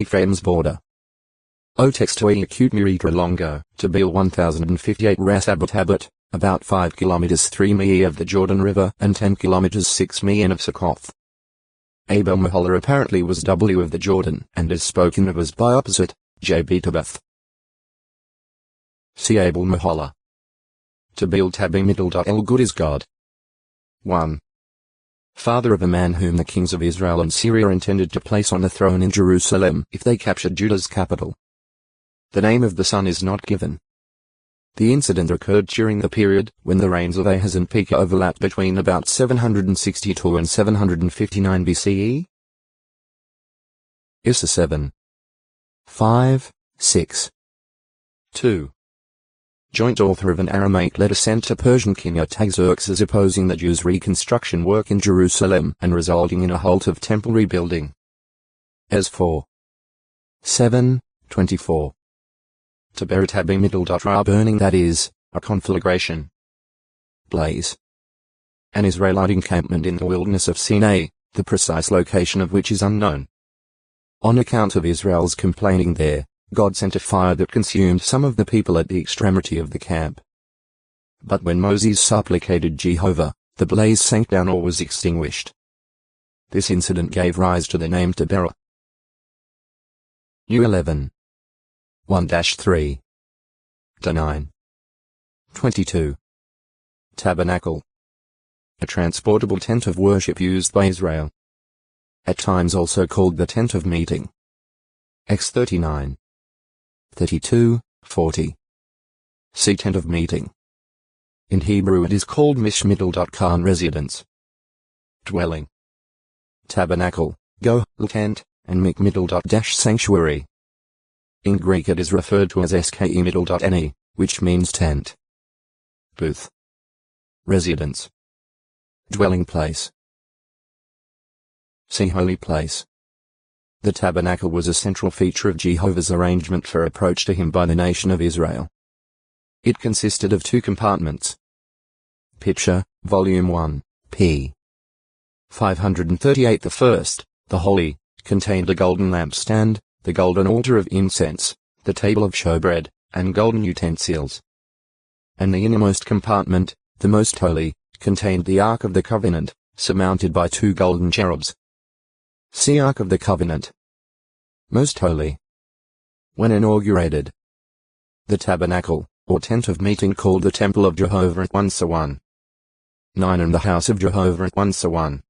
Ephraim's border. O textoi acute miritra longo, Tabil 1058 ras abat, about 5 km 3 mi of the Jordan River and 10 km 6 mi of Succoth. Abel Mahola apparently was W of the Jordan and is spoken of as by opposite, J-Betabath. See Abel Mahola. Tabil Tabi Middle. El Good is God. 1. Father of a man whom the kings of Israel and Syria intended to place on the throne in Jerusalem if they captured Judah's capital. The name of the son is not given. The incident occurred during the period when the reigns of Ahaz and Pekah overlapped between about 762 and 759 BCE. Issa 7. 5, 6. 2. Joint author of an Aramaic letter sent to Persian king Artaxerxes opposing the Jews' reconstruction work in Jerusalem and resulting in a halt of temple rebuilding. As 4. 7, 24. Taberatabi Middle. Ra burning, that is, a conflagration. Blaze. An Israelite encampment in the wilderness of Sinai, the precise location of which is unknown. On account of Israel's complaining there, God sent a fire that consumed some of the people at the extremity of the camp. But when Moses supplicated Jehovah, the blaze sank down or was extinguished. This incident gave rise to the name Taberah. New 11. 1-3. To 9. 22. Tabernacle. A transportable tent of worship used by Israel. At times also called the tent of meeting. X 39. 32, 40. See tent of meeting. In Hebrew it is called mishmiddle. Residence. Dwelling. Tabernacle, go, tent, and mikmiddle. Sanctuary. In Greek it is referred to as ske middle. Ne, which means tent. Booth. Residence. Dwelling place. See holy place. The tabernacle was a central feature of Jehovah's arrangement for approach to him by the nation of Israel. It consisted of 2 compartments. Picture, Volume 1, p. 538. The first, the holy, contained a golden lampstand, the golden altar of incense, the table of showbread, and golden utensils. And the innermost compartment, the most holy, contained the Ark of the Covenant, surmounted by 2 golden cherubs. See Ark of the Covenant. Most holy. When inaugurated. The tabernacle, or tent of meeting called the Temple of Jehovah at 1:1. 9 and the house of Jehovah at 1:1.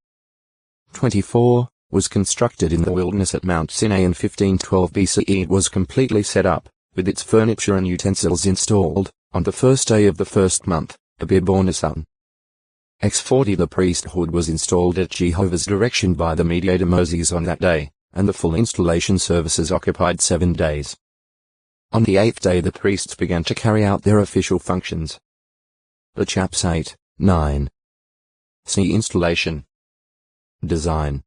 24, was constructed in the wilderness at Mount Sinai in 1512 BCE. It was completely set up, with its furniture and utensils installed, on the first day of the first month, Abib or Nisan. X40. The priesthood was installed at Jehovah's direction by the mediator Moses on that day, and the full installation services occupied 7 days. On the 8th day the priests began to carry out their official functions. The chaps 8, 9. See installation. Design.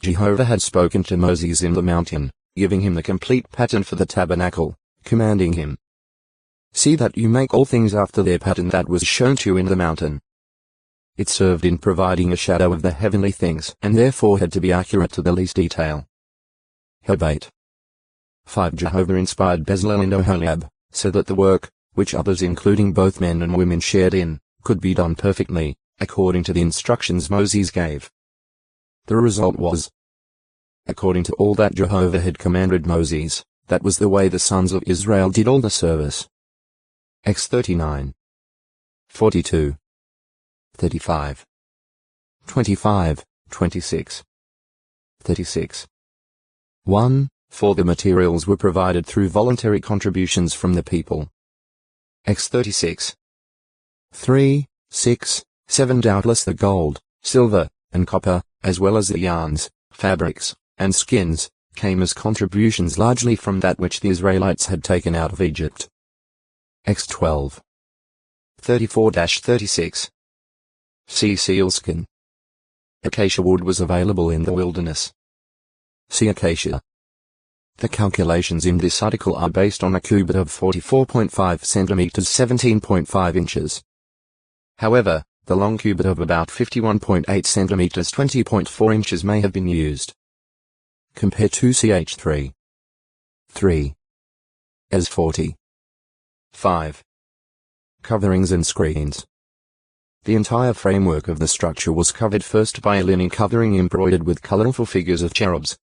Jehovah had spoken to Moses in the mountain, giving him the complete pattern for the tabernacle, commanding him, "See that you make all things after their pattern that was shown to you in the mountain." It served in providing a shadow of the heavenly things and therefore had to be accurate to the least detail. Job 8. 5. Jehovah inspired Bezalel and Oholiab, so that the work, which others including both men and women shared in, could be done perfectly, according to the instructions Moses gave. The result was, according to all that Jehovah had commanded Moses, that was the way the sons of Israel did all the service. X 39. 42. 35. 25, 26. 36. 1. For the materials were provided through voluntary contributions from the people. X 36. 3, 6, 7. Doubtless the gold, silver, and copper, as well as the yarns, fabrics, and skins, came as contributions largely from that which the Israelites had taken out of Egypt. X 12. 34-36. See sealskin. Acacia wood was available in the wilderness. See acacia. The calculations in this article are based on a cubit of 44.5 centimeters 17.5 inches. However, the long cubit of about 51.8 centimeters 20.4 inches may have been used. Compare 2ch3. 3. As 40. 5. Coverings and screens. The entire framework of the structure was covered first by a linen covering embroidered with colorful figures of cherubs.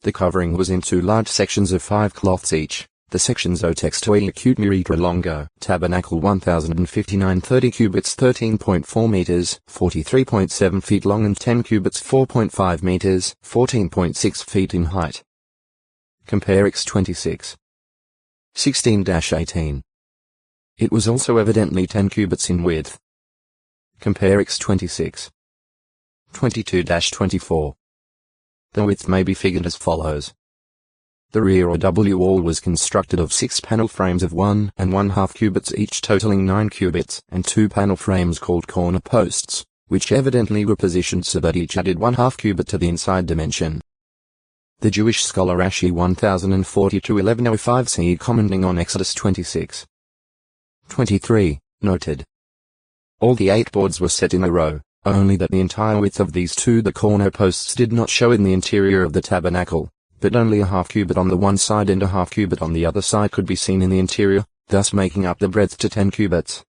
The covering was in 2 large sections of 5 cloths each. The sections O textoe acute miritra longo, tabernacle 1059 30 cubits 13.4 meters, 43.7 feet long and 10 cubits 4.5 meters, 14.6 feet in height. Compare X26. 16-18. It was also evidently 10 cubits in width. Compare X26. 22-24. The width may be figured as follows. The rear or W wall was constructed of 6 panel frames of 1 1/2 cubits each totaling 9 cubits and 2 panel frames called corner posts, which evidently were positioned so that each added 1/2 cubit to the inside dimension. The Jewish scholar Rashi 1042-1105 CE commenting on Exodus 26. 23, noted. All the 8 boards were set in a row, only that the entire width of these the corner posts did not show in the interior of the tabernacle, but only a 1/2 cubit on the one side and a 1/2 cubit on the other side could be seen in the interior, thus making up the breadth to 10 cubits.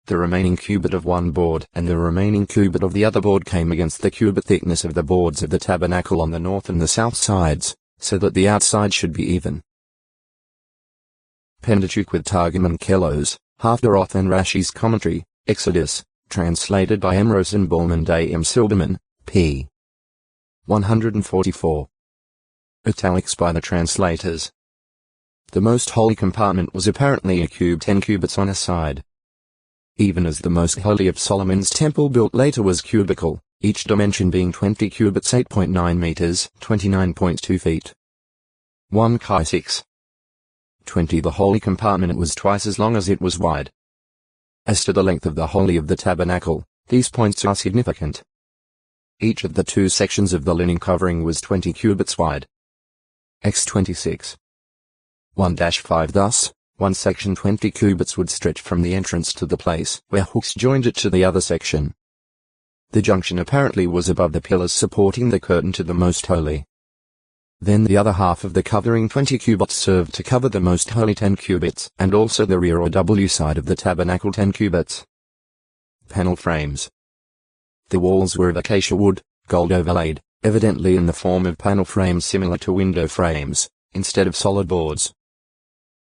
The remaining cubit of one board and the remaining cubit of the other board came against the cubit thickness of the boards of the tabernacle on the north and the south sides, so that the outside should be even. Pentateuch with Targum and Kelos, Haftarah and Rashi's commentary, Exodus, translated by Emrose and Ballman Day M. Silberman, p. 144. Italics by the translators. The most holy compartment was apparently a cube 10 cubits on a side. Even as the most holy of Solomon's temple built later was cubical, each dimension being 20 cubits 8.9 meters, 29.2 feet. 1 Chi 6. 20 The holy compartment was twice as long as it was wide. As to the length of the holy of the tabernacle, these points are significant. Each of the 2 sections of the linen covering was 20 cubits wide. X26. 1-5 Thus, one section 20 cubits would stretch from the entrance to the place where hooks joined it to the other section. The junction apparently was above the pillars supporting the curtain to the most holy. Then the other half of the covering 20 cubits served to cover the most holy 10 cubits and also the rear or W side of the tabernacle 10 cubits. Panel frames. The walls were of acacia wood, gold overlaid, evidently in the form of panel frames similar to window frames, instead of solid boards.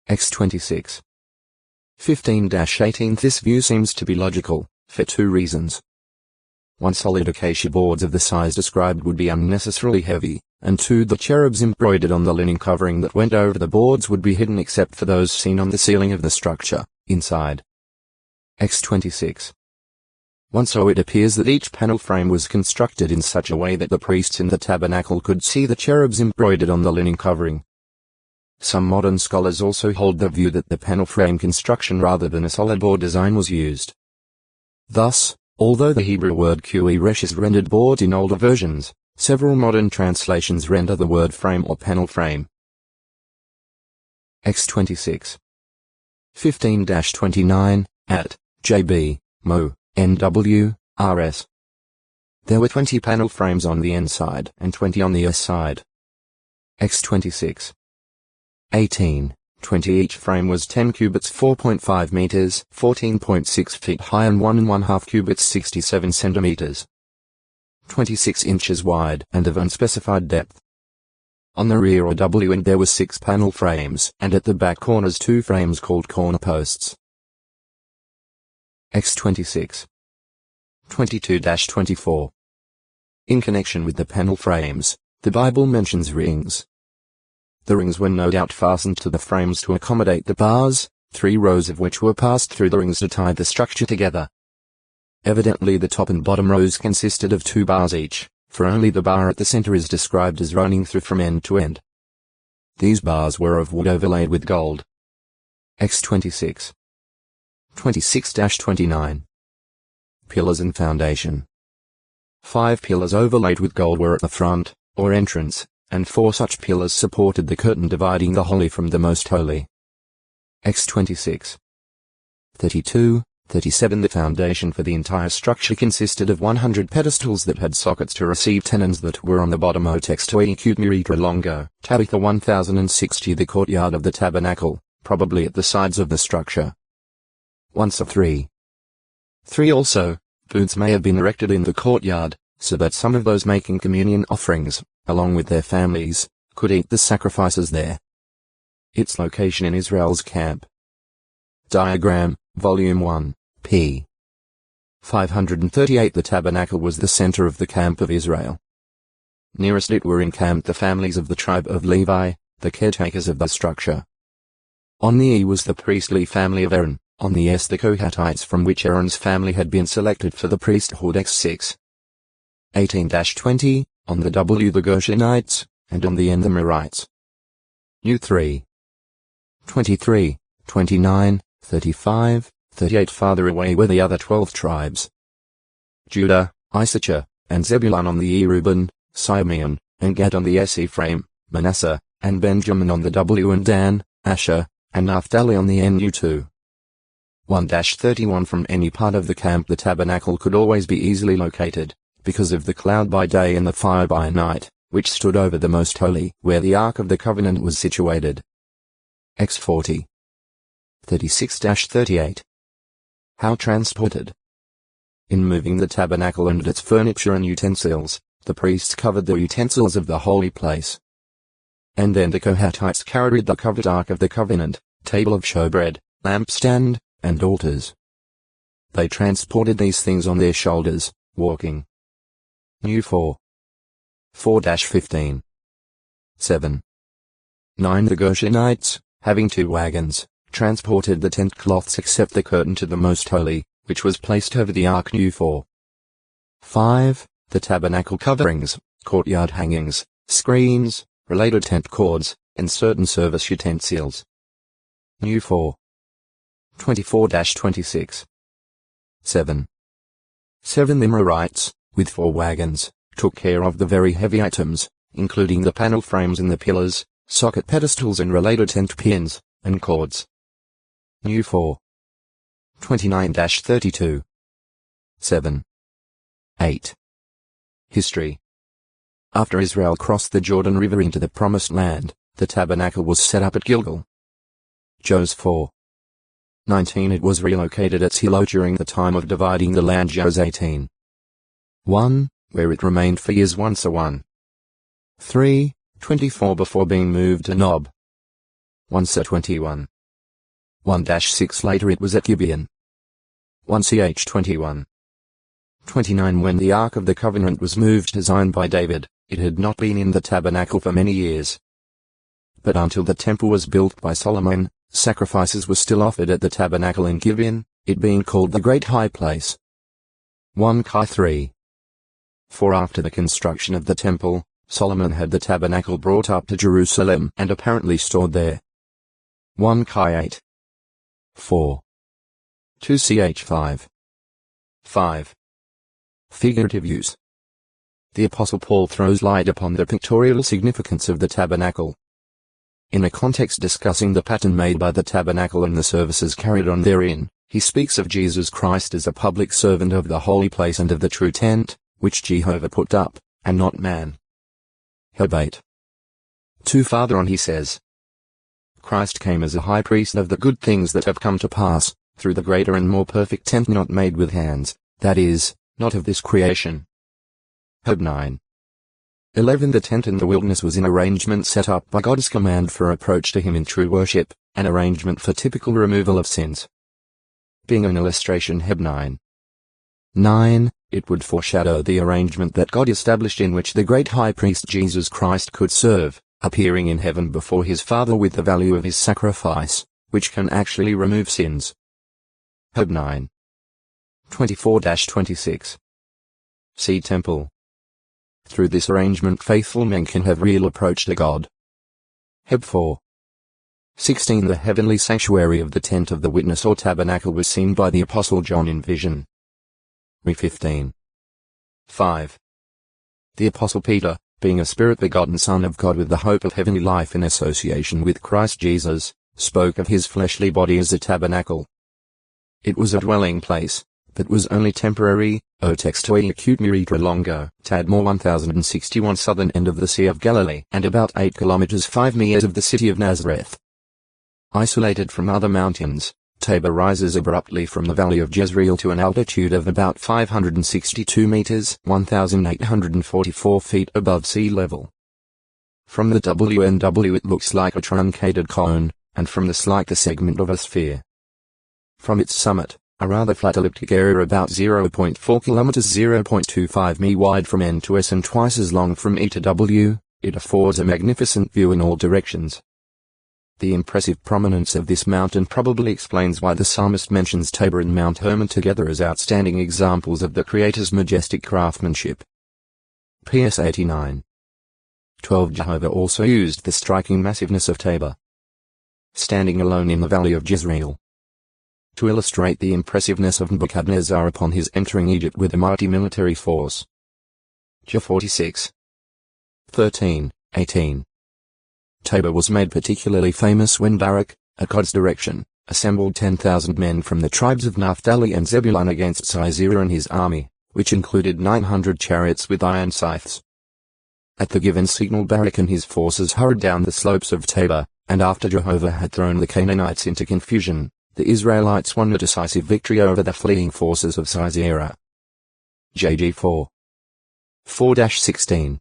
X26. 15-18 This view seems to be logical, for 2 reasons. 1 Solid acacia boards of the size described would be unnecessarily heavy, and 2 The cherubs embroidered on the linen covering that went over the boards would be hidden except for those seen on the ceiling of the structure, inside. X26. 1 So it appears that each panel frame was constructed in such a way that the priests in the tabernacle could see the cherubs embroidered on the linen covering. Some modern scholars also hold the view that the panel frame construction rather than a solid board design was used. Thus, although the Hebrew word resh is rendered board in older versions, several modern translations render the word frame or panel frame. X26. 15-29, at J.B. Mo. N.W. R.S. There were 20 panel frames on the N side and 20 on the S side. X26. 18, 20 Each frame was 10 cubits 4.5 meters, 14.6 feet high and 1 1/2 cubits 67 centimeters. 26 inches wide and of unspecified depth. On the rear or W end there were 6 panel frames and at the back corners 2 frames called corner posts. X26. 22-24. In connection with the panel frames, the Bible mentions rings. The rings were no doubt fastened to the frames to accommodate the bars, 3 rows of which were passed through the rings to tie the structure together. Evidently the top and bottom rows consisted of 2 bars each, for only the bar at the center is described as running through from end to end. These bars were of wood overlaid with gold. X26. 26-29. Pillars and foundation. 5 pillars overlaid with gold were at the front, or entrance, and 4 such pillars supported the curtain dividing the holy from the most holy. X26. 32. 37 The foundation for the entire structure consisted of 100 pedestals that had sockets to receive tenons that were on the bottom. O texto e cubmuritra longo, Tabitha 1060 The courtyard of the tabernacle, probably at the sides of the structure. Once of 3. 3 Also, booths may have been erected in the courtyard, so that some of those making communion offerings, along with their families, could eat the sacrifices there. Its location in Israel's camp. Diagram, Volume 1, p. 538 The tabernacle was the center of the camp of Israel. Nearest it were encamped the families of the tribe of Levi, the caretakers of the structure. On the E was the priestly family of Aaron, on the S the Kohathites from which Aaron's family had been selected for the priesthood. X6. 18-20, on the W the Gershonites, and on the N the Merites. U3. 23, 29, 35, 38 Farther away were the other 12 tribes. Judah, Issachar, and Zebulun on the E Reuben, Simeon, and Gad on the S Ephraim, Manasseh, and Benjamin on the W and Dan, Asher, and Naphtali on the N U2. 1-31 From any part of the camp the tabernacle could always be easily located, because of the cloud by day and the fire by night, which stood over the most holy, where the Ark of the Covenant was situated. X40. 36-38. How transported? In moving the tabernacle and its furniture and utensils, the priests covered the utensils of the holy place. And then the Kohathites carried the covered Ark of the Covenant, table of showbread, lampstand, and altars. They transported these things on their shoulders, walking. New 4. 4-15. 7. 9 The Gershonites, having 2 wagons, transported the tent cloths except the curtain to the most holy, which was placed over the ark. New 4. 5. The tabernacle coverings, courtyard hangings, screens, related tent cords, and certain service utensils. New 4. 24-26. 7. 7 The Merites, with 4 wagons, took care of the very heavy items, including the panel frames and the pillars, socket pedestals and related tent pins, and cords. New 4. 29-32. 7. 8. History. After Israel crossed the Jordan River into the Promised Land, the tabernacle was set up at Gilgal. Jos 4. 19 It was relocated at Shiloh during the time of dividing the land. Jos 18. 1, where it remained for years. 1 3, 24 before being moved to Nob. 1 21. 1-6 Later it was at Gibeon. 1 Ch 21. 29 When the Ark of the Covenant was moved to Zion by David, it had not been in the tabernacle for many years. But until the temple was built by Solomon, sacrifices were still offered at the tabernacle in Gibeon, it being called the Great High Place. 1 Chi 3. For after the construction of the temple, Solomon had the tabernacle brought up to Jerusalem and apparently stored there. 1 Chi 8. 4. 2 Ch 5. 5. Figurative use. The Apostle Paul throws light upon the pictorial significance of the tabernacle. In a context discussing the pattern made by the tabernacle and the services carried on therein, he speaks of Jesus Christ as a public servant of the holy place and of the true tent, which Jehovah put up, and not man. Heb 8. 2 Farther on he says, Christ came as a high priest of the good things that have come to pass, through the greater and more perfect tent not made with hands, that is, not of this creation. Heb 9. 11 The tent in the wilderness was an arrangement set up by God's command for approach to him in true worship, an arrangement for typical removal of sins. Being an illustration. Heb 9. 9. It would foreshadow the arrangement that God established in which the great high priest Jesus Christ could serve, appearing in heaven before his Father with the value of his sacrifice, which can actually remove sins. Heb 9. 24-26. See Temple. Through this arrangement faithful men can have real approach to God. Heb 4. 16 The heavenly sanctuary of the tent of the witness or tabernacle was seen by the Apostle John in vision. Re 15. 5. The Apostle Peter, being a spirit-begotten Son of God with the hope of heavenly life in association with Christ Jesus, spoke of his fleshly body as a tabernacle. It was a dwelling place, but was only temporary. O textoi acute miritra longo. Tadmor 1061 southern end of the Sea of Galilee and about 8 kilometers 5 miles of the city of Nazareth. Isolated from other mountains, Tabor rises abruptly from the valley of Jezreel to an altitude of about 562 meters 1,844 feet above sea level. From the WNW it looks like a truncated cone, and from this like the segment of a sphere. From its summit, a rather flat elliptic area about 0.4 kilometers 0.25 mi wide from end to S and twice as long from E to W, it affords a magnificent view in all directions. The impressive prominence of this mountain probably explains why the psalmist mentions Tabor and Mount Hermon together as outstanding examples of the Creator's majestic craftsmanship. PS 89. 12. Jehovah also used the striking massiveness of Tabor, standing alone in the valley of Jezreel, to illustrate the impressiveness of Nebuchadnezzar upon his entering Egypt with a mighty military force. Jah 46. 13, 18. Tabor was made particularly famous when Barak, at God's direction, assembled 10,000 men from the tribes of Naphtali and Zebulun against Sisera and his army, which included 900 chariots with iron scythes. At the given signal Barak and his forces hurried down the slopes of Tabor, and after Jehovah had thrown the Canaanites into confusion, the Israelites won a decisive victory over the fleeing forces of Sisera. JG 4. 4-16.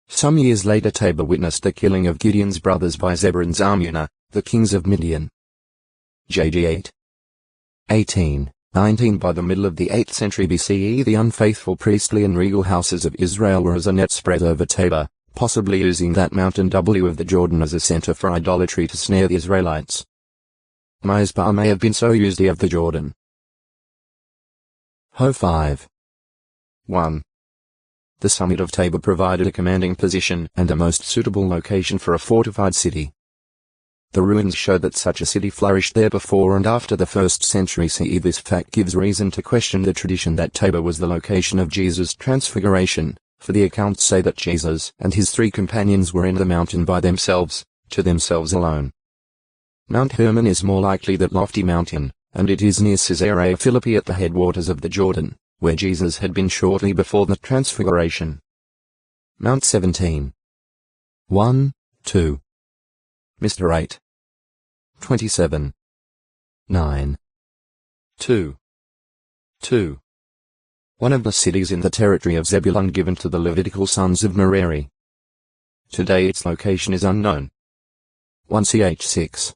Some years later Tabor witnessed the killing of Gideon's brothers by Zebah and Zalmunna, the kings of Midian. JG 8. 18, 19. By the middle of the 8th century BCE the unfaithful priestly and regal houses of Israel were as a net spread over Tabor, possibly using that mountain W of the Jordan as a center for idolatry to snare the Israelites. Mizpah may have been so used of the Jordan. Ho 5. 1. The summit of Tabor provided a commanding position and a most suitable location for a fortified city. The ruins show that such a city flourished there before and after the 1st century CE. This fact gives reason to question the tradition that Tabor was the location of Jesus' transfiguration, for the accounts say that Jesus and his 3 companions were in the mountain by themselves, to themselves alone. Mount Hermon is more likely that lofty mountain, and it is near Caesarea Philippi at the headwaters of the Jordan, where Jesus had been shortly before the transfiguration. Mount 17. 1, 2. Mr. 8. 27. 9. 2. 2. One of the cities in the territory of Zebulun given to the Levitical sons of Merari. Today its location is unknown. 1 ch 6.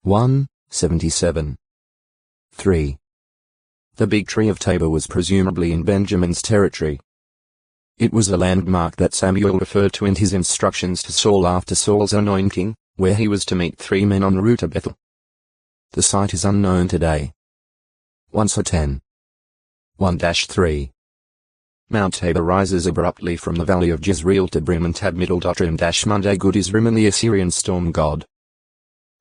1, 77. 3. The big tree of Tabor was presumably in Benjamin's territory. It was a landmark that Samuel referred to in his instructions to Saul after Saul's anointing, where he was to meet 3 men en route to Bethel. The site is unknown today. 1 10. 1-3. Mount Tabor rises abruptly from the valley of Jezreel to Brim and Tab Middle Trim Monday Good is Rimmon the Assyrian storm god,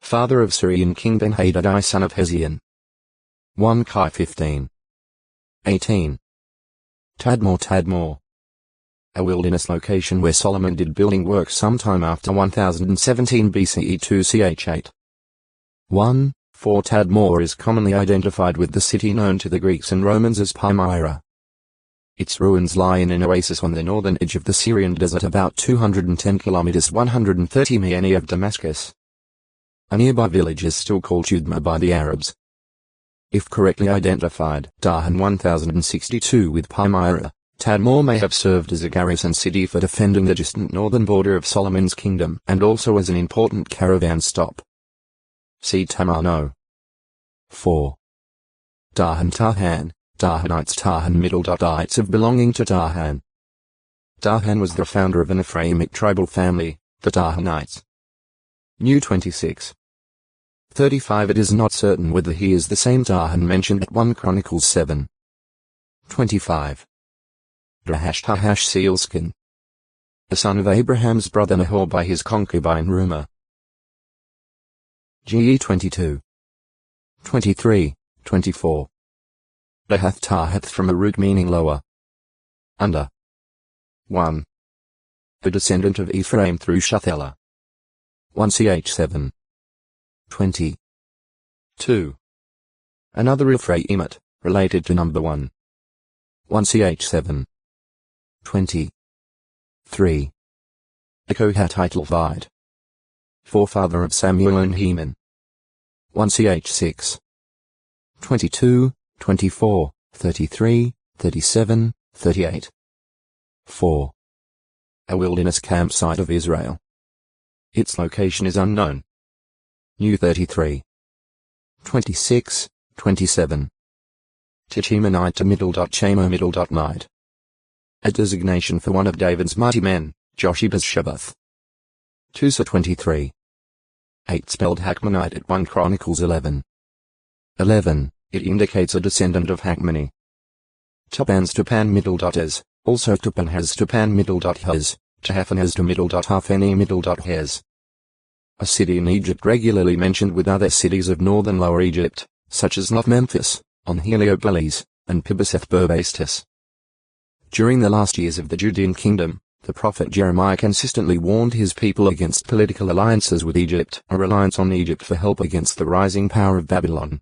father of Syrian king Ben-Hadad son of Hezion. 1 Kai 15. 18. Tadmor. A wilderness location where Solomon did building work sometime after 1017 BCE 2 ch 8. 1, 4 Tadmor is commonly identified with the city known to the Greeks and Romans as Palmyra. Its ruins lie in an oasis on the northern edge of the Syrian desert about 210 kilometers 130 mi of Damascus. A nearby village is still called Chudma by the Arabs. If correctly identified, Dahan 1062 with Palmyra, Tadmor may have served as a garrison city for defending the distant northern border of Solomon's kingdom and also as an important caravan stop. See Tamar 4. Tahan, Tahanites Tahan Middle Ites of belonging to Tahan. Tahan was the founder of an Ephraimic tribal family, the Tahanites. New 26. 35 It is not certain whether he is the same Tahan mentioned at 1 Chronicles 7. 25. Tahash Sealskin, the son of Abraham's brother Nahor by his concubine Rumah. GE 22. 23, 24. Tahath from a root meaning lower. Under. 1. A descendant of Ephraim through Shuthelah. 1 ch 7. 20. 2. Another Ephraimite, related to number 1. 1ch7. 20. 3. A Kohathite Levite. Forefather of Samuel and Heman. 1ch6. 22, 24, 33, 37, 38. 4. A wilderness campsite of Israel. Its location is unknown. New 33. 26, 27. Tichimanite to Chamo Night. A designation for one of David's mighty men, Joshiba's Shabbath. 2 23. 8 spelled Hakmonite at 1 Chronicles 11. 11. It indicates a descendant of Hakmoni. Tupan's Tupan . Also Tupanhas Tupan . Tahaphanhas to Hafeni . A city in Egypt regularly mentioned with other cities of northern Lower Egypt, such as Noth Memphis, on Heliopolis, and Pibeseth Burbastis. During the last years of the Judean kingdom, the prophet Jeremiah consistently warned his people against political alliances with Egypt, a reliance on Egypt for help against the rising power of Babylon.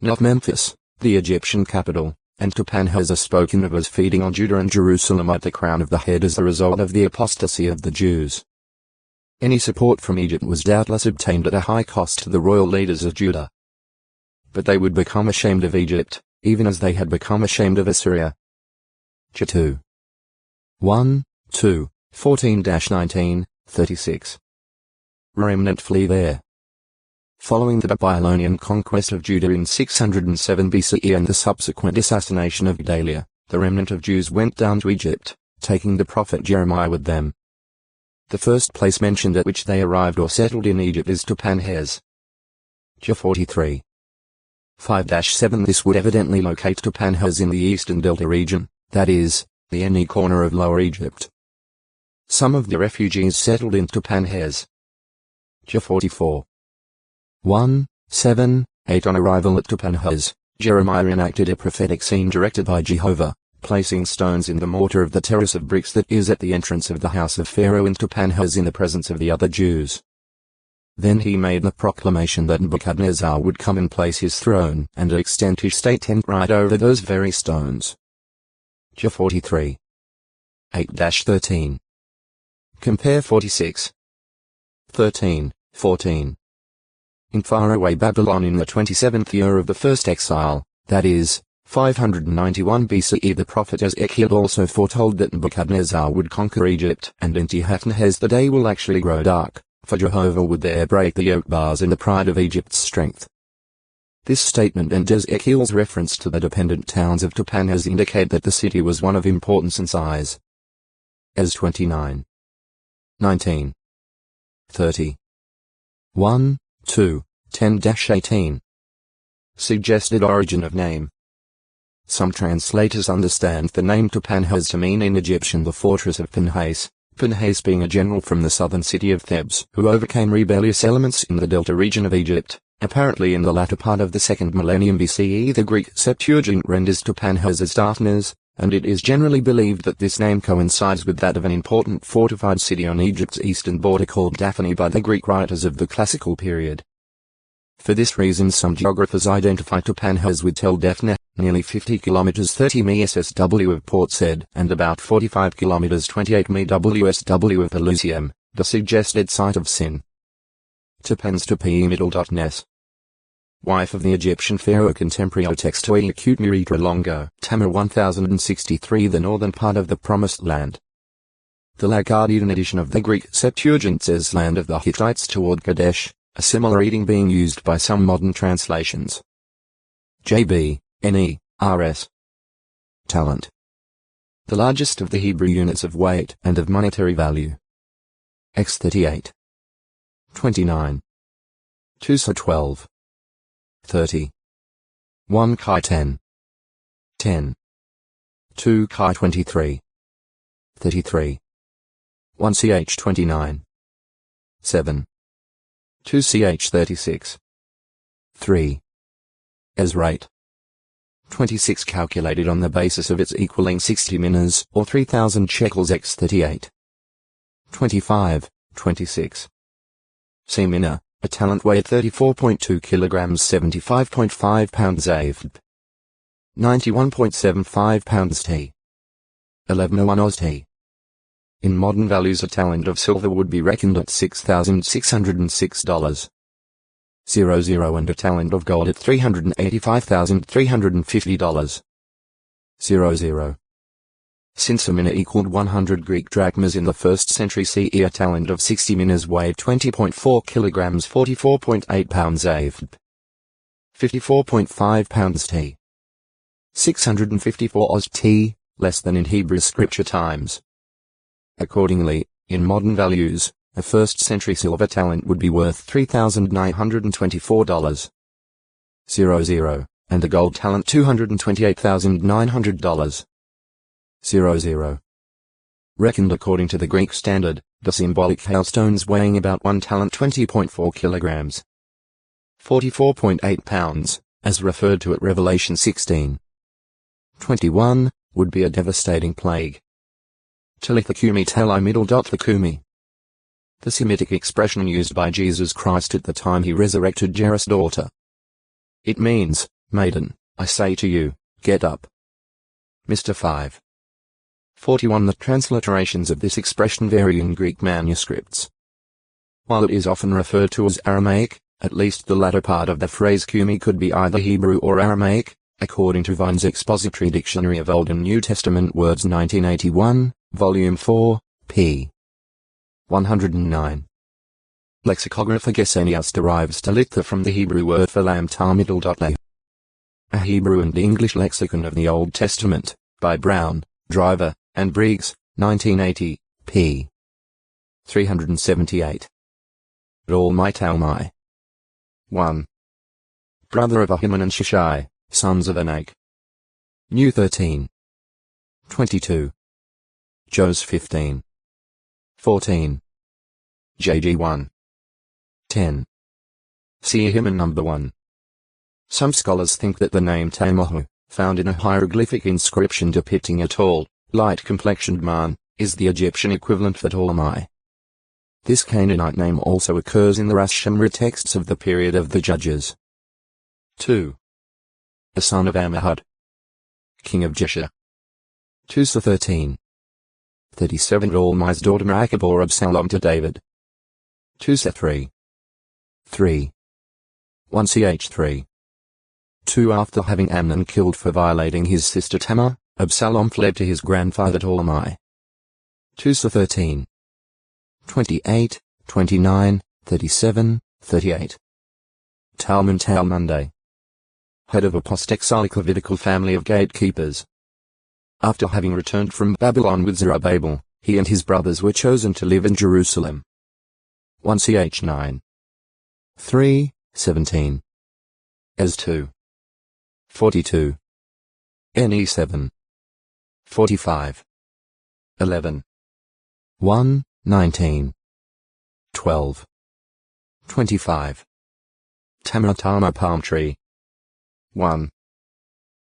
Noth Memphis, the Egyptian capital, and Tupanhas are spoken of as feeding on Judah and Jerusalem at the crown of the head as a result of the apostasy of the Jews. Any support from Egypt was doubtless obtained at a high cost to the royal leaders of Judah. But they would become ashamed of Egypt, even as they had become ashamed of Assyria. J2. 1, 2, 14-19, 36. Remnant flee there. Following the Babylonian conquest of Judah in 607 BCE and the subsequent assassination of Gedaliah, the remnant of Jews went down to Egypt, taking the prophet Jeremiah with them. The first place mentioned at which they arrived or settled in Egypt is Tupanhas. J43. 5-7 This would evidently locate Tupanhas in the eastern delta region, that is, the Eni corner of Lower Egypt. Some of the refugees settled in Tupanhas. J44. 1, 7, 8 On arrival at Tupanhas, Jeremiah enacted a prophetic scene directed by Jehovah, placing stones in the mortar of the terrace of bricks that is at the entrance of the house of Pharaoh in Tupanhas in the presence of the other Jews. Then he made the proclamation that Nebuchadnezzar would come and place his throne and extend his state tent right over those very stones. J43. 8-13. Compare 46. 13, 14. In faraway Babylon in the 27th year of the first exile, that is, 591 BCE, the prophet Ezekiel also foretold that Nebuchadnezzar would conquer Egypt, and in Tahaphanhes the day will actually grow dark, for Jehovah would there break the yoke bars in the pride of Egypt's strength. This statement and Ezekiel's reference to the dependent towns of Tupanhas indicate that the city was one of importance and size. As 29. 19. 30. 1, 2, 10-18. Suggested origin of name. Some translators understand the name Tupanhas to mean in Egyptian the fortress of Pinhas, Pinhas being a general from the southern city of Thebes who overcame rebellious elements in the delta region of Egypt, apparently in the latter part of the 2nd millennium BCE. The Greek Septuagint renders Tupanhas as Daphnes, and it is generally believed that this name coincides with that of an important fortified city on Egypt's eastern border called Daphne by the Greek writers of the classical period. For this reason some geographers identify Tupanhas with Tel Daphne, nearly 50 km 30 mi SSW of Port Said and about 45 km 28 mi WSW of Pelusium, the suggested site of Sin. Tupans Tupi. Wife of the Egyptian pharaoh contemporary Textoia Cutmiritra Longo, Tamar 1063 the northern part of the Promised Land. The Lagardine edition of the Greek Septuagint says land of the Hittites toward Kadesh, a similar reading being used by some modern translations. JB, NE, RS. Talent. The largest of the Hebrew units of weight and of monetary value. X38. 29. 2 So 12. 30. 1 Chi 10. 10. 2 Chi 23. 33. 1 Ch 29. 7. 2 Ch 36. 3. Ezrate. 26 calculated on the basis of its equaling 60 minas or 3,000 shekels x 38. 25, 26. Semina, A talent weighed 34.2 kilograms 75.5 pounds AFB. 91.75 pounds T. 1101 Oz T. In modern values a talent of silver would be reckoned at $6,606. 00 and a talent of gold at $385,350. 00. Since a mina equaled 100 Greek drachmas in the 1st century CE, a talent of 60 minas weighed 20.4 kilograms 44.8 pounds AFB. 54.5 pounds T. 654 Oz T, less than in Hebrew scripture times. Accordingly, in modern values, a 1st century silver talent would be worth $3,924. 00, and a gold talent $228,900. 00. Reckoned according to the Greek standard, the symbolic hailstones weighing about 1 talent 20.4 kilograms. 44.8 pounds, as referred to at Revelation 16. 21, would be a devastating plague. Talithakumi telai middle dot thakumi. The Semitic expression used by Jesus Christ at the time he resurrected Jairus' daughter. It means, maiden, I say to you, get up. Mr. 5. 41. The transliterations of this expression vary in Greek manuscripts. While it is often referred to as Aramaic, at least the latter part of the phrase kumi could be either Hebrew or Aramaic, according to Vine's Expository Dictionary of Old and New Testament Words 1981, Volume 4, p. 109. Lexicographer Gesenius derives talitha from the Hebrew word for lamb talmidal.le. A Hebrew and English Lexicon of the Old Testament, by Brown, Driver, and Briggs, 1980, p. 378. Almai Talmai. 1. Brother of Ahiman and Shishai, sons of Anak. New 13. 22. Jos 15. 14. JG 1. 10. See him in number 1. Some scholars think that the name Tamahu, found in a hieroglyphic inscription depicting a tall, light-complexioned man, is the Egyptian equivalent for Ptolemy. This Canaanite name also occurs in the Ras Shamra texts of the period of the Judges. 2. A son of Ammihud, king of Jeshurun. 2 Sa 13. 37. Almai's daughter Maacah bore Absalom to David. 2 Sa 3. 3. 1 Ch 3. 2. After having Amnon killed for violating his sister Tamar, Absalom fled to his grandfather Ptolemy. 2 Sa 13. 28, 29, 37, 38. Talmud Talmunde, head of a post-exilic Levitical family of gatekeepers. After having returned from Babylon with Zerubbabel, he and his brothers were chosen to live in Jerusalem. 1 Ch 9. 3, 17. Es 2. 42. Ne 7. 45. 11. 1, 19. 12. 25. Tamar palm tree. 1.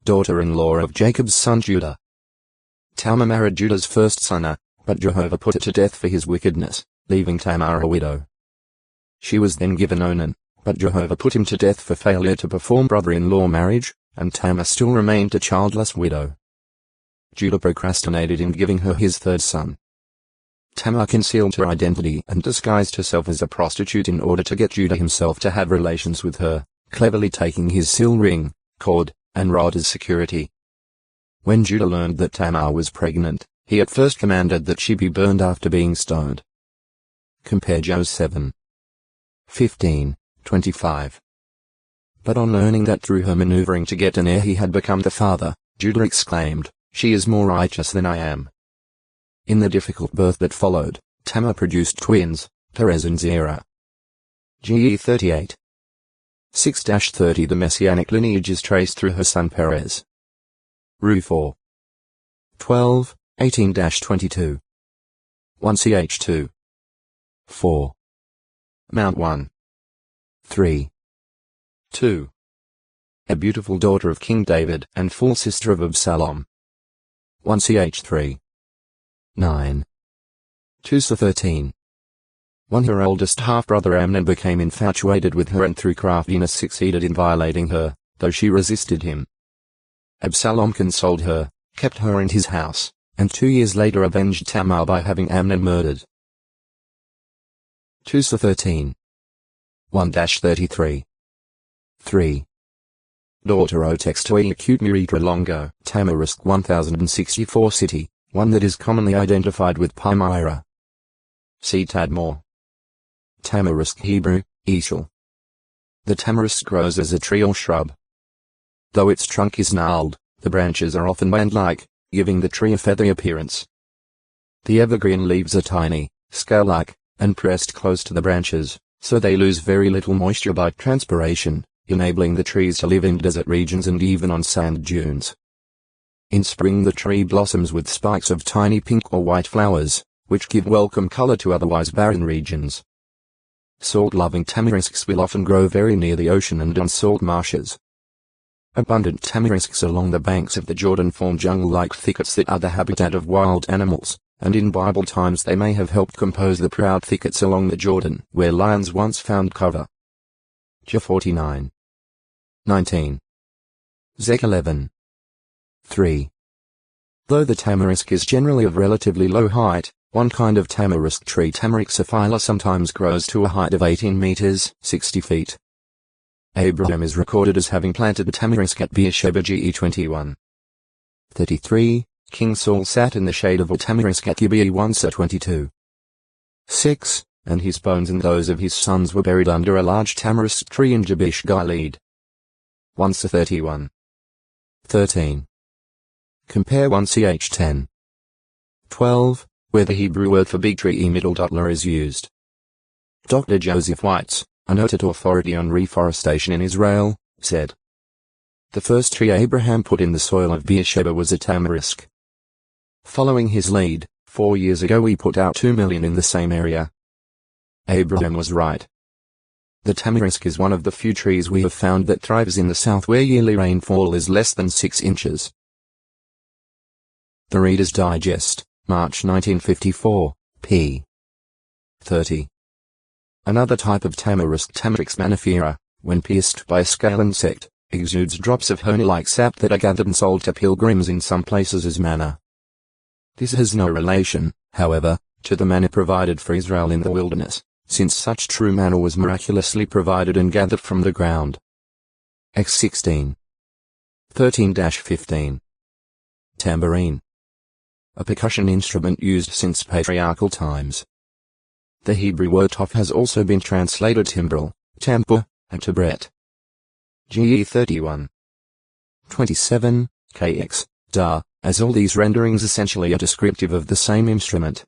Daughter-in-law of Jacob's son Judah. Tamar married Judah's first son, but Jehovah put her to death for his wickedness, leaving Tamar a widow. She was then given Onan, but Jehovah put him to death for failure to perform brother-in-law marriage, and Tamar still remained a childless widow. Judah procrastinated in giving her his third son. Tamar concealed her identity and disguised herself as a prostitute in order to get Judah himself to have relations with her, cleverly taking his seal ring, cord, and rod as security. When Judah learned that Tamar was pregnant, he at first commanded that she be burned after being stoned. Compare Jos 7. 15, 25. But on learning that through her maneuvering to get an heir he had become the father, Judah exclaimed, "She is more righteous than I am." In the difficult birth that followed, Tamar produced twins, Perez and Zerah. GE 38. 6-30 The Messianic lineage is traced through her son Perez. Ru 4. 12, 18-22. 1 Ch 2. 4. Mount 1. 3. 2. A beautiful daughter of King David and full sister of Absalom. 1 Ch 3. 9. 2 Sa 13. Her oldest half-brother Amnon became infatuated with her and through craftiness succeeded in violating her, though she resisted him. Absalom consoled her, kept her in his house, and 2 years later avenged Tamar by having Amnon murdered. 2-13. 1-33. 3. Daughter o textoi acute muritra longo, Tamarisk 1064 city, one that is commonly identified with Palmyra. See Tadmor. Tamarisk Hebrew, Eshel. The tamarisk grows as a tree or shrub. Though its trunk is gnarled, the branches are often band-like, giving the tree a feathery appearance. The evergreen leaves are tiny, scale-like, and pressed close to the branches, so they lose very little moisture by transpiration, enabling the trees to live in desert regions and even on sand dunes. In spring the tree blossoms with spikes of tiny pink or white flowers, which give welcome color to otherwise barren regions. Salt-loving tamarisks will often grow very near the ocean and on salt marshes. Abundant tamarisks along the banks of the Jordan form jungle-like thickets that are the habitat of wild animals, and in Bible times they may have helped compose the proud thickets along the Jordan, where lions once found cover. Jah 49. 19. Zek 11. 3. Though the tamarisk is generally of relatively low height, one kind of tamarisk tree, Tamarixophylla, sometimes grows to a height of 18 meters, 60 feet. Abraham is recorded as having planted a tamarisk at Beersheba Ge 21. 33. King Saul sat in the shade of a tamarisk at Gibeah 1 22. 6. And his bones and those of his sons were buried under a large tamarisk tree in Jabesh Gilead. 1 31. 13. Compare 1 ch 10. 12. Where the Hebrew word for big tree middle is used. Dr. Joseph Weitz, a noted authority on reforestation in Israel, said, "The first tree Abraham put in the soil of Beersheba was a tamarisk. Following his lead, 4 years ago we put out 2 million in the same area." Abraham was right. The tamarisk is one of the few trees we have found that thrives in the south where yearly rainfall is less than 6 inches. The Reader's Digest, March 1954, p. 30. Another type of tamarisk, Tamarix manifera, when pierced by a scale insect, exudes drops of honey-like sap that are gathered and sold to pilgrims in some places as manna. This has no relation, however, to the manna provided for Israel in the wilderness, since such true manna was miraculously provided and gathered from the ground. Acts 16. 13-15. Tambourine. A percussion instrument used since patriarchal times. The Hebrew word tof has also been translated timbrel, tambour, and tabret. Ge 31. 27, kx, da, as all these renderings essentially are descriptive of the same instrument.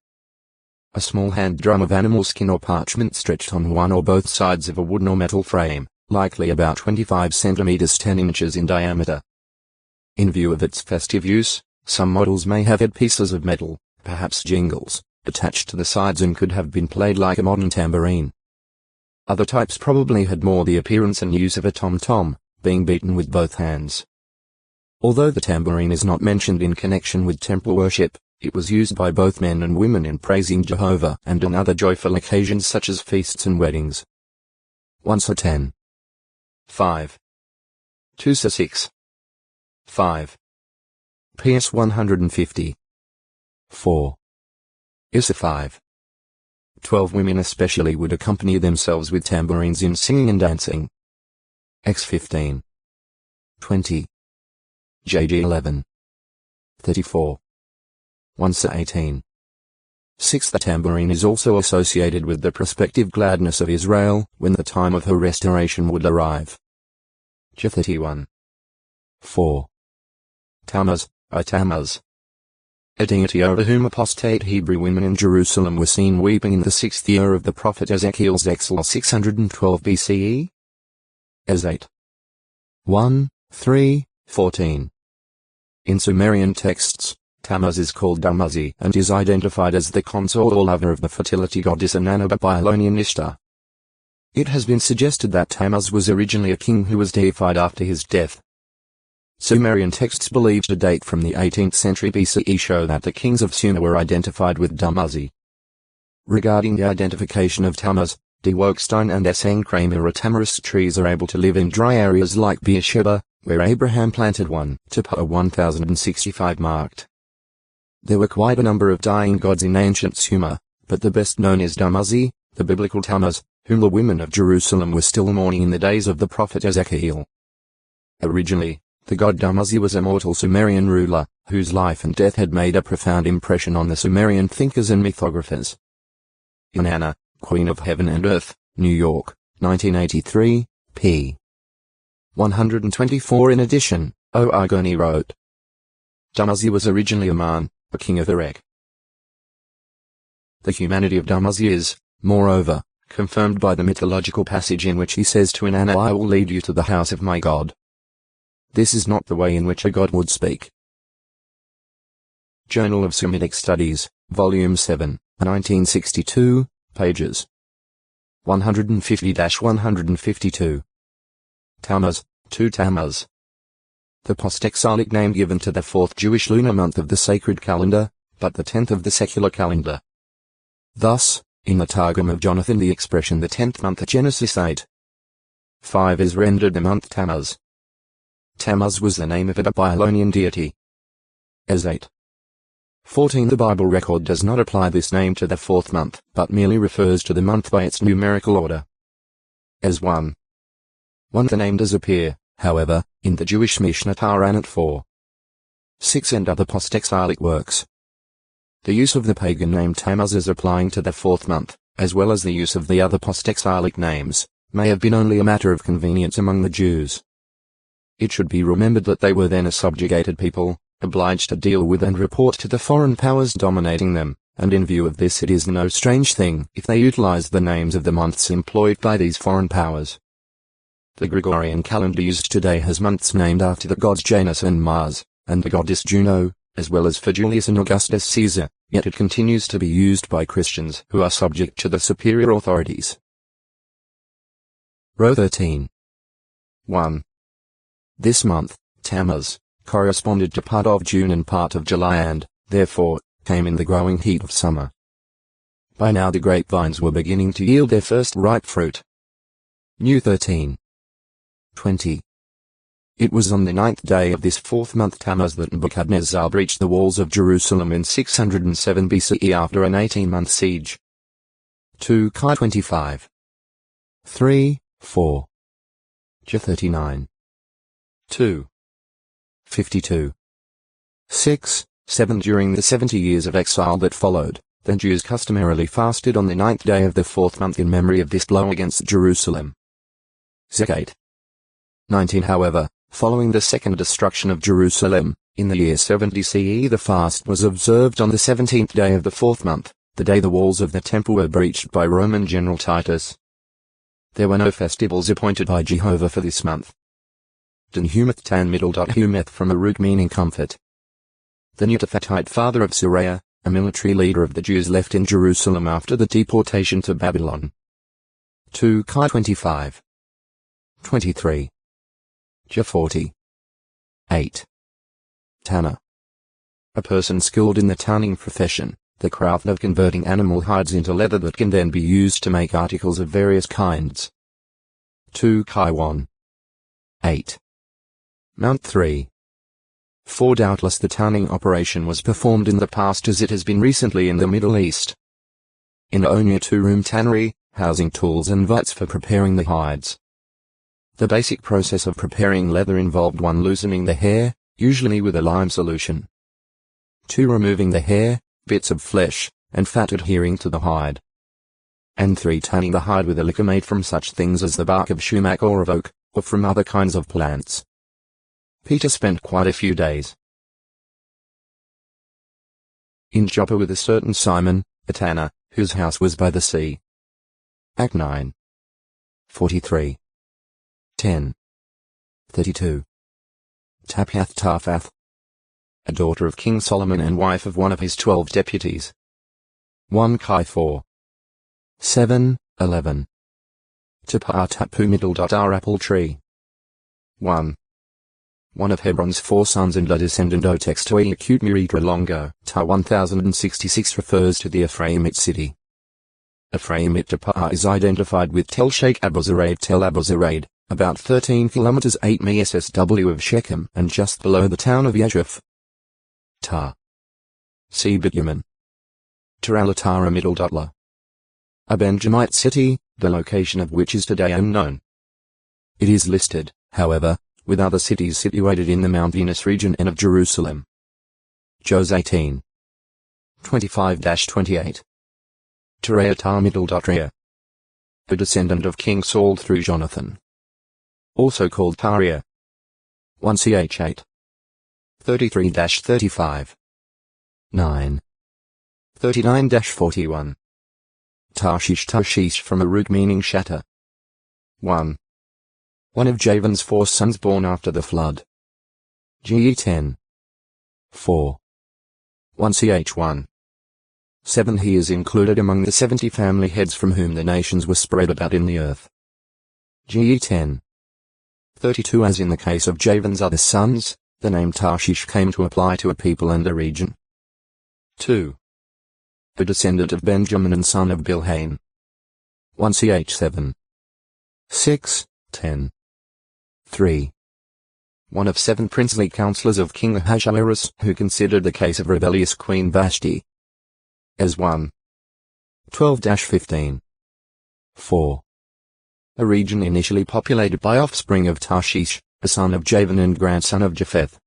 A small hand drum of animal skin or parchment stretched on one or both sides of a wooden or metal frame, likely about 25 centimeters 10 inches in diameter. In view of its festive use, some models may have had pieces of metal, perhaps jingles, attached to the sides and could have been played like a modern tambourine. Other types probably had more the appearance and use of a tom-tom, being beaten with both hands. Although the tambourine is not mentioned in connection with temple worship, it was used by both men and women in praising Jehovah and on other joyful occasions such as feasts and weddings. 1-10. 5. 2-6. 5. PS 150. 4. Issa 5. 12 women especially would accompany themselves with tambourines in singing and dancing. X 15. 20. JG 11. 34. 1-18. 6. The tambourine is also associated with the prospective gladness of Israel when the time of her restoration would arrive. Jah 31. 4. Tammuz, O Tammuz. A deity over whom apostate Hebrew women in Jerusalem were seen weeping in the 6th year of the prophet Ezekiel's exile 612 BCE. As 8. 1, 3, 14. In Sumerian texts, Tammuz is called Dumuzi and is identified as the consort or lover of the fertility goddess Inanna by Babylonian Ishtar. It has been suggested that Tammuz was originally a king who was deified after his death. Sumerian texts believed a date from the 18th century BCE show that the kings of Sumer were identified with Dumuzi. Regarding the identification of Tammuz, D. Wokestein and S. N. Kramer, tamarisk trees are able to live in dry areas like Beersheba, where Abraham planted one, Tapah 1065 marked. There were quite a number of dying gods in ancient Sumer, but the best known is Dumuzi, the biblical Tammuz, whom the women of Jerusalem were still mourning in the days of the prophet Ezekiel. Originally, the god Dumuzi was a mortal Sumerian ruler, whose life and death had made a profound impression on the Sumerian thinkers and mythographers. Inanna, Queen of Heaven and Earth, New York, 1983, p. 124. In addition, O. Argoni wrote, Dumuzi was originally a man, a king of Erech. The humanity of Dumuzi is, moreover, confirmed by the mythological passage in which he says to Inanna, I will lead you to the house of my God. This is not the way in which a god would speak. Journal of Semitic Studies, Volume 7, 1962, pages 150-152. Tammuz, 2 Tammuz. The postexilic name given to the 4th Jewish lunar month of the sacred calendar, but the 10th of the secular calendar. Thus, in the Targum of Jonathan the expression the 10th month of Genesis 8:5 is rendered the month Tammuz. Tammuz was the name of a Babylonian deity. As 8:14 the Bible record does not apply this name to the 4th month, but merely refers to the month by its numerical order. As 1:1 the name does appear, however, in the Jewish Mishnah Torah at 4:6 and other postexilic works. The use of the pagan name Tammuz as applying to the 4th month, as well as the use of the other postexilic names, may have been only a matter of convenience among the Jews. It should be remembered that they were then a subjugated people, obliged to deal with and report to the foreign powers dominating them, and in view of this it is no strange thing if they utilized the names of the months employed by these foreign powers. The Gregorian calendar used today has months named after the gods Janus and Mars, and the goddess Juno, as well as for Julius and Augustus Caesar, yet it continues to be used by Christians who are subject to the superior authorities. Row 13. 1. This month, Tammuz, corresponded to part of June and part of July and, therefore, came in the growing heat of summer. By now the grapevines were beginning to yield their first ripe fruit. New 13. 20. It was on the 9th day of this 4th month Tammuz that Nebuchadnezzar breached the walls of Jerusalem in 607 BCE after an 18-month siege. 2 Chi 25. 3, 4. J 39. 2. 52. 6, 7 During the 70 years of exile that followed, the Jews customarily fasted on the 9th day of the 4th month in memory of this blow against Jerusalem. Zakat. 19 However, following the second destruction of Jerusalem, in the year 70 CE the fast was observed on the 17th day of the 4th month, the day the walls of the temple were breached by Roman General Titus. There were no festivals appointed by Jehovah for this month. Den Humeth Tan Middle. Humeth from a root meaning comfort. The Netophathite father of Sariah, a military leader of the Jews left in Jerusalem after the deportation to Babylon. 2 Chi 25. 23. J 40. 8. Tanner. A person skilled in the tanning profession, the craft of converting animal hides into leather that can then be used to make articles of various kinds. 2 Chi 1. 8. Mount 3. 4 Doubtless the tanning operation was performed in the past as it has been recently in the Middle East. In only a 2-room tannery, housing tools and vats for preparing the hides. The basic process of preparing leather involved 1 Loosening the hair, usually with a lime solution. 2 Removing the hair, bits of flesh, and fat adhering to the hide. And 3 Tanning the hide with a liquor made from such things as the bark of sumac or of oak, or from other kinds of plants. Peter spent quite a few days in Joppa with a certain Simon, a tanner, whose house was by the sea. Act 9. 43. 10. 32. Taphath Taphath, a daughter of King Solomon and wife of one of his 12 deputies. 1 Chi 4. 7, 11. Tapah Tapu Middle. Our apple tree. 1. One of Hebron's 4 sons and a descendant O Textoi Acute Muritra Longo, Ta 1066 refers to the Ephraimite city. Ephraim Ittapah is identified with Tel Sheikh Abu Zuraid Tel Abu Zuraid, about 13 km 8 mi SSW of Shechem and just below the town of Yashuf. Ta. See Bitumen. Taralatara Middle Dutla. A Benjamite city, the location of which is today unknown. It is listed, however, with other cities situated in the mountainous region and of Jerusalem. Jos 18. 25-28. Tereatar Middle. A descendant of King Saul through Jonathan. Also called Taria. 1ch 8. 33-35. 9. 39-41. Tarshish from a root meaning shatter. 1. One of Javan's 4 sons born after the flood. Ge 10. 4. 1ch 7. He is included among the 70 family heads from whom the nations were spread about in the earth. Ge 10. 32. As in the case of Javan's other sons, the name Tarshish came to apply to a people and a region. 2. A descendant of Benjamin and son of Bilhain. 1ch 7. 6, 10. 3. One of 7 princely counselors of King Ahasuerus who considered the case of rebellious Queen Vashti. As 1. 12-15. 4. A region initially populated by offspring of Tarshish, a son of Javan and grandson of Japheth.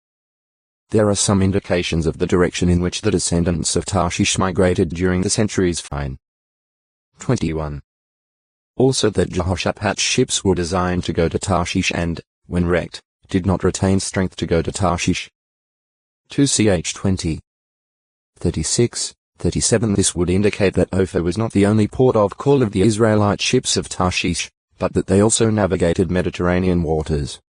There are some indications of the direction in which the descendants of Tarshish migrated during the centuries. 21. Also that Jehoshaphat's ships were designed to go to Tarshish and, when wrecked, did not retain strength to go to Tarshish. 2ch 20. 36, 37. This would indicate that Ophir was not the only port of call of the Israelite ships of Tarshish, but that they also navigated Mediterranean waters.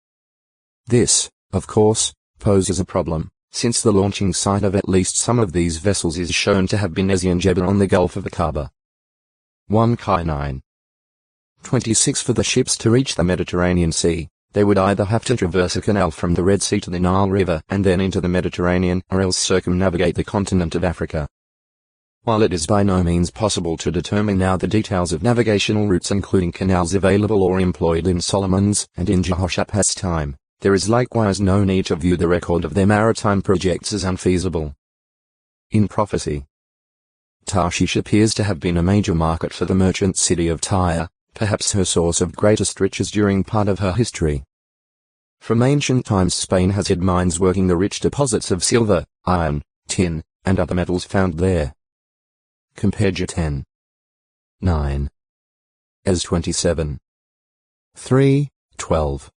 This, of course, poses a problem, since the launching site of at least some of these vessels is shown to have been Ezion-Geber on the Gulf of the Kaaba. 1 Kai 9. 26. For the ships to reach the Mediterranean Sea, they would either have to traverse a canal from the Red Sea to the Nile River and then into the Mediterranean, or else circumnavigate the continent of Africa. While it is by no means possible to determine now the details of navigational routes including canals available or employed in Solomon's and in Jehoshaphat's time, there is likewise no need to view the record of their maritime projects as unfeasible. In prophecy, Tarshish appears to have been a major market for the merchant city of Tyre, perhaps her source of greatest riches during part of her history. From ancient times Spain has had mines working the rich deposits of silver, iron, tin, and other metals found there. Compare J 10. 9. As 27. 3, 12.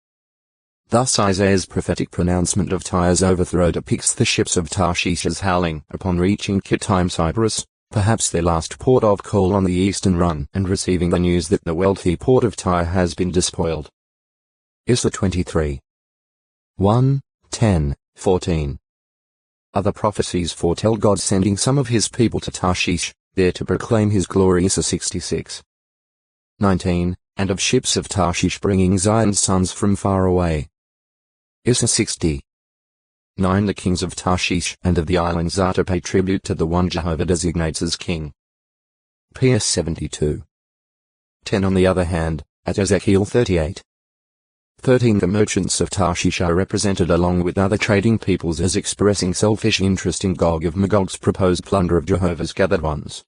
Thus Isaiah's prophetic pronouncement of Tyre's overthrow depicts the ships of Tarshish as howling upon reaching Kittime Cyprus, perhaps their last port of call on the eastern run, and receiving the news that the wealthy port of Tyre has been despoiled. Issa 23. 1, 10, 14. Other prophecies foretell God sending some of his people to Tarshish, there to proclaim his glory. Issa 66. 19, and of ships of Tarshish bringing Zion's sons from far away. Issa 60. 9. The kings of Tarshish and of the islands are to pay tribute to the one Jehovah designates as king. PS 72. 10. On the other hand, at Ezekiel 38. 13. The merchants of Tarshish are represented along with other trading peoples as expressing selfish interest in Gog of Magog's proposed plunder of Jehovah's gathered ones.